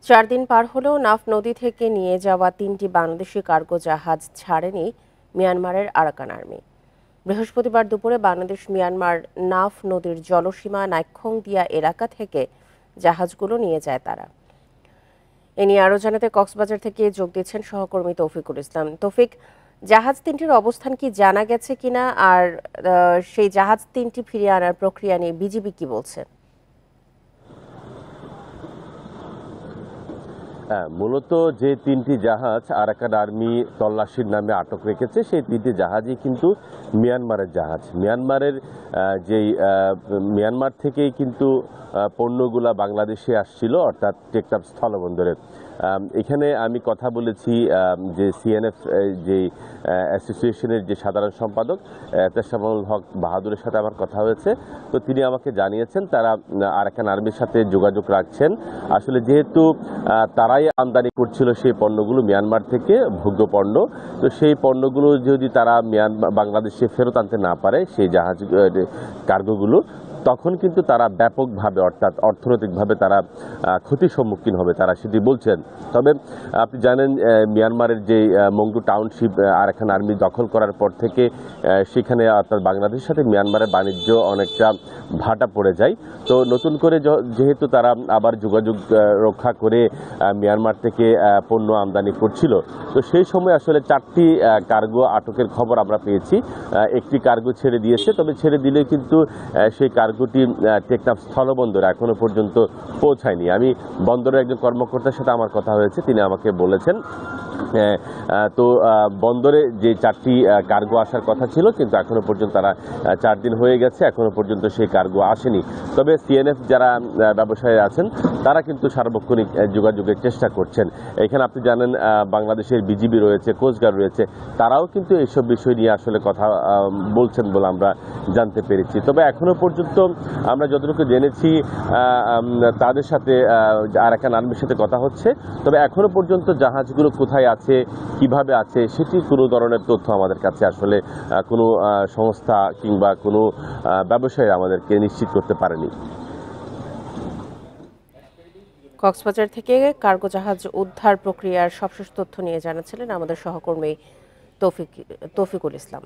4 দিন পার হলেও নাফ নদী থেকে নিয়ে যাওয়া 3টি বাংলাদেশি কার্গো জাহাজ ছাড়েনি মিয়ানমারের আরাকান আর্মি। বৃহস্পতিবার দুপুরে বাংলাদেশ মিয়ানমার নাফ নদীর জলসীমা নাইক্ষ্যংদিয়া এলাকা থেকে জাহাজগুলো নিয়ে যায় তারা। এ নিয়ে আরও জানাতে কক্সবাজার থেকে যোগ দিচ্ছেন সহকর্মী তৌফিকুল ইসলাম। তৌফিক, জাহাজ 3টির অবস্থান কি জানা গেছে কিনা, আর সেই জাহাজ 3টি ফিরিয়ে আনার প্রক্রিয়া নিয়ে বিজিবি কি বলছে? মূলত যে 3টি জাহাজ আরাকান আর্মি তল্লাশির নামে আটক রেখেছে সেই 3টি জাহাজই কিন্তু মিয়ানমারের জাহাজ। মিয়ানমার থেকেই কিন্তু পণ্যগুলা বাংলাদেশে আসছিল, অর্থাৎ টেকনাফ স্থলবন্দরে। এখানে আমি কথা বলেছি যে সিএনএফ যে অ্যাসোসিয়েশনের যে সাধারণ সম্পাদক তেশামুল হক বাহাদুরের সাথে আমার কথা হয়েছে। তো তিনি আমাকে জানিয়েছেন তারা আরাকান আর্মির সাথে যোগাযোগ রাখছেন। আসলে যেহেতু তারাই আমদানি করছিল সেই পণ্যগুলো মিয়ানমার থেকে, ভোগ্য পণ্য, তো সেই পণ্যগুলো যদি তারা বাংলাদেশে ফেরত আনতে না পারে সেই জাহাজ কার্গোগুলো, তখন কিন্তু তারা ব্যাপকভাবে অর্থাৎ অর্থনৈতিকভাবে তারা ক্ষতির সম্মুখীন হবে, তারা সেটি বলছেন। তবে আপনি জানেন মিয়ানমারের যে মংডু টাউনশিপ আরাকান আর্মি দখল করার পর থেকে সেখানে অর্থাৎ বাংলাদেশের সাথে মিয়ানমারের বাণিজ্য অনেকটা ভাটা পড়ে যায়। তো নতুন করে যেহেতু তারা আবার যোগাযোগ রক্ষা করে মিয়ানমার থেকে পণ্য আমদানি করছিল, তো সেই সময় আসলে 4টি কার্গো আটকের খবর আমরা পেয়েছি। একটি কার্গো ছেড়ে দিয়েছে, তবে ছেড়ে দিলে কিন্তু সেই কার্গোটি টেকনাফ স্থলবন্দরে এখনো পর্যন্ত পৌঁছায়নি। আমি বন্দরের একজন কর্মকর্তার সাথে আমার কথা হয়েছে, তিনি আমাকে বলেছেন তো বন্দরে যে 4টি কার্গো আসার কথা ছিল, কিন্তু এখনো পর্যন্ত তারা 4 দিন হয়ে গেছে, এখনো পর্যন্ত সেই কার্গো আসেনি। তবে সিএনএফ যারা ব্যবসায়ী আছেন তারা কিন্তু সার্বক্ষণিক যোগাযোগের চেষ্টা করছেন। এখানে আপনি জানেন বাংলাদেশের বিজিবি রয়েছে, কোস্টগার্ড রয়েছে, তারাও কিন্তু এইসব বিষয় নিয়ে আসলে কথা বলছেন বলে আমরা জানতে পেরেছি। তবে এখনো পর্যন্ত আমরা যতটুকু জেনেছি তাদের সাথে আরাকান আর্মির সাথে কথা হচ্ছে। তবে এখনো পর্যন্ত জাহাজগুলো কোথায় আছে, কিভাবে আছে, সেটি কোনো ধরনের তথ্য আমাদের কাছে আসলে কোনো সংস্থা কিংবা কোনো ব্যবসায়ী আমাদেরকে নিশ্চিত করতে পারেনি। কক্সবাজার থেকে কার্গো জাহাজ উদ্ধার প্রক্রিয়ার সবশেষ তথ্য নিয়ে জানাচ্ছিলেন আমাদের সহকর্মী তৌফিকুল ইসলাম।